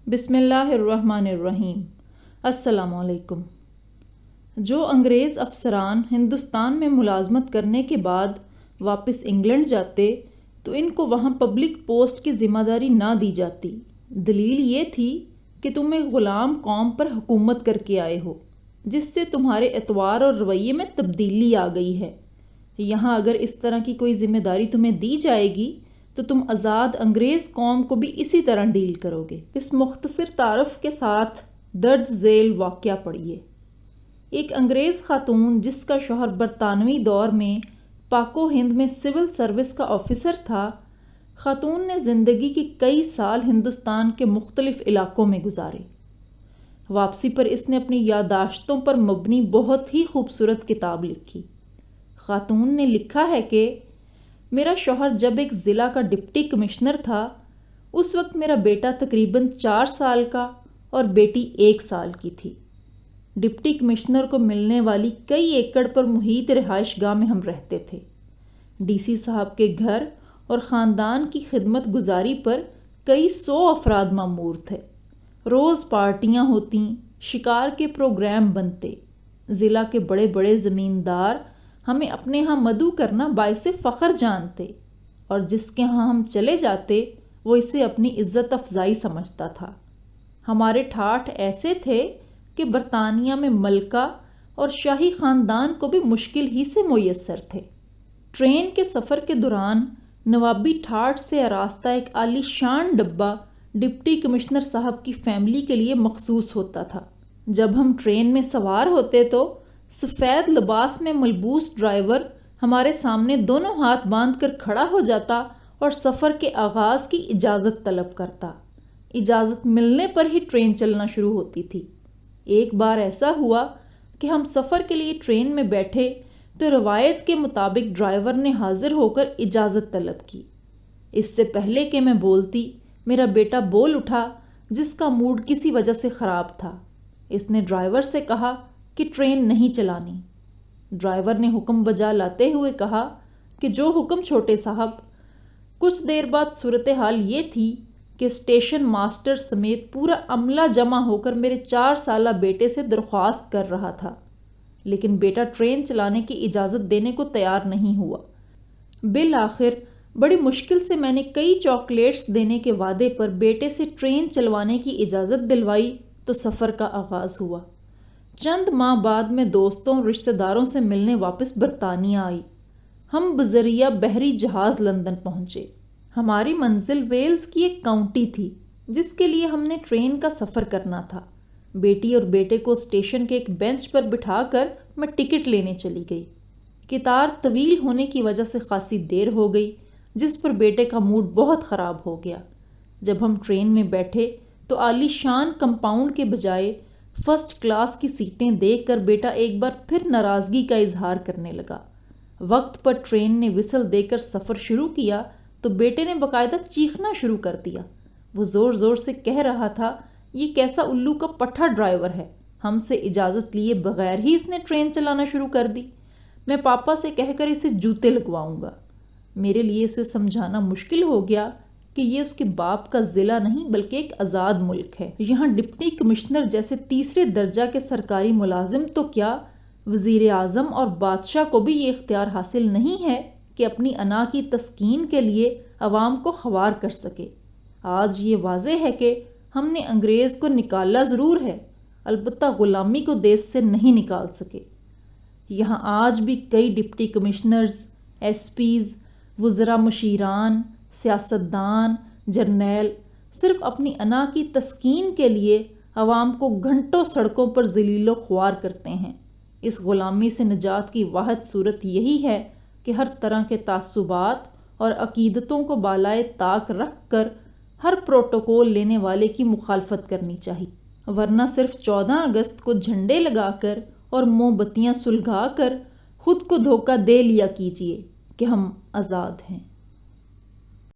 بسم اللہ الرحمن الرحیم۔ السلام علیکم۔ جو انگریز افسران ہندوستان میں ملازمت کرنے کے بعد واپس انگلینڈ جاتے تو ان کو وہاں پبلک پوسٹ کی ذمہ داری نہ دی جاتی۔ دلیل یہ تھی کہ تم ایک غلام قوم پر حکومت کر کے آئے ہو، جس سے تمہارے اطوار اور رویے میں تبدیلی آ گئی ہے۔ یہاں اگر اس طرح کی کوئی ذمہ داری تمہیں دی جائے گی تو تم آزاد انگریز قوم کو بھی اسی طرح ڈیل کرو گے۔ اس مختصر تعارف کے ساتھ درج ذیل واقعہ پڑھیے۔ ایک انگریز خاتون جس کا شوہر برطانوی دور میں پاک و ہند میں سول سروس کا آفیسر تھا، خاتون نے زندگی کے کئی سال ہندوستان کے مختلف علاقوں میں گزارے۔ واپسی پر اس نے اپنی یادداشتوں پر مبنی بہت ہی خوبصورت کتاب لکھی۔ خاتون نے لکھا ہے کہ میرا شوہر جب ایک ضلع کا ڈپٹی کمشنر تھا، اس وقت میرا بیٹا تقریباً 4 سال کا اور بیٹی 1 سال کی تھی۔ ڈپٹی کمشنر کو ملنے والی کئی ایکڑ پر محیط رہائش گاہ میں ہم رہتے تھے۔ ڈی سی صاحب کے گھر اور خاندان کی خدمت گزاری پر کئی 100 افراد مامور تھے۔ روز پارٹیاں ہوتیں، شکار کے پروگرام بنتے۔ ضلع کے بڑے بڑے زمیندار ہمیں اپنے ہاں مدعو کرنا باعث فخر جانتے، اور جس کے ہاں ہم چلے جاتے وہ اسے اپنی عزت افزائی سمجھتا تھا۔ ہمارے ٹھاٹھ ایسے تھے کہ برطانیہ میں ملکہ اور شاہی خاندان کو بھی مشکل ہی سے میسر تھے۔ ٹرین کے سفر کے دوران نوابی ٹھاٹھ سے آراستہ ایک عالی شان ڈبہ ڈپٹی کمشنر صاحب کی فیملی کے لیے مخصوص ہوتا تھا۔ جب ہم ٹرین میں سوار ہوتے تو سفید لباس میں ملبوس ڈرائیور ہمارے سامنے دونوں ہاتھ باندھ کر کھڑا ہو جاتا اور سفر کے آغاز کی اجازت طلب کرتا۔ اجازت ملنے پر ہی ٹرین چلنا شروع ہوتی تھی۔ ایک بار ایسا ہوا کہ ہم سفر کے لیے ٹرین میں بیٹھے تو روایت کے مطابق ڈرائیور نے حاضر ہو کر اجازت طلب کی۔ اس سے پہلے کہ میں بولتی، میرا بیٹا بول اٹھا، جس کا موڈ کسی وجہ سے خراب تھا۔ اس نے ڈرائیور سے کہا کہ ٹرین نہیں چلانی۔ ڈرائیور نے حکم بجا لاتے ہوئے کہا کہ جو حکم چھوٹے صاحب۔ کچھ دیر بعد صورتحال یہ تھی کہ اسٹیشن ماسٹر سمیت پورا عملہ جمع ہو کر میرے 4 سالہ بیٹے سے درخواست کر رہا تھا، لیکن بیٹا ٹرین چلانے کی اجازت دینے کو تیار نہیں ہوا۔ بالآخر بڑی مشکل سے میں نے کئی چاکلیٹس دینے کے وعدے پر بیٹے سے ٹرین چلوانے کی اجازت دلوائی تو سفر کا آغاز ہوا۔ چند ماہ بعد میں دوستوں اور رشتہ داروں سے ملنے واپس برطانیہ آئی۔ ہم بذریعہ بحری جہاز لندن پہنچے۔ ہماری منزل ویلز کی ایک کاؤنٹی تھی جس کے لیے ہم نے ٹرین کا سفر کرنا تھا۔ بیٹی اور بیٹے کو اسٹیشن کے ایک بینچ پر بٹھا کر میں ٹکٹ لینے چلی گئی۔ قطار طویل ہونے کی وجہ سے خاصی دیر ہو گئی، جس پر بیٹے کا موڈ بہت خراب ہو گیا۔ جب ہم ٹرین میں بیٹھے تو عالی شان کمپاؤنڈ کے بجائے فرسٹ کلاس کی سیٹیں دیکھ کر بیٹا ایک بار پھر ناراضگی کا اظہار کرنے لگا۔ وقت پر ٹرین نے وسل دے کر سفر شروع کیا تو بیٹے نے باقاعدہ چیخنا شروع کر دیا۔ وہ زور زور سے کہہ رہا تھا، یہ کیسا الو کا پٹھا ڈرائیور ہے، ہم سے اجازت لیے بغیر ہی اس نے ٹرین چلانا شروع کر دی۔ میں پاپا سے کہہ کر اسے جوتے لگواؤں گا۔ میرے لیے اسے سمجھانا مشکل ہو گیا کہ یہ اس کے باپ کا ضلع نہیں بلکہ ایک آزاد ملک ہے۔ یہاں ڈپٹی کمشنر جیسے تیسرے درجہ کے سرکاری ملازم تو کیا، وزیر اعظم اور بادشاہ کو بھی یہ اختیار حاصل نہیں ہے کہ اپنی انا کی تسکین کے لیے عوام کو خوار کر سکے۔ آج یہ واضح ہے کہ ہم نے انگریز کو نکالا ضرور ہے، البتہ غلامی کو دیس سے نہیں نکال سکے۔ یہاں آج بھی کئی ڈپٹی کمشنرز، ایس پیز، وزراء مشیران، سیاستدان، جرنیل صرف اپنی انا کی تسکین کے لیے عوام کو گھنٹوں سڑکوں پر ذلیل و خوار کرتے ہیں۔ اس غلامی سے نجات کی واحد صورت یہی ہے کہ ہر طرح کے تعصبات اور عقیدتوں کو بالائے طاق رکھ کر ہر پروٹوکول لینے والے کی مخالفت کرنی چاہیے، ورنہ صرف 14 اگست کو جھنڈے لگا کر اور موم بتیاں سلگا کر خود کو دھوکہ دے لیا کیجیے کہ ہم آزاد ہیں۔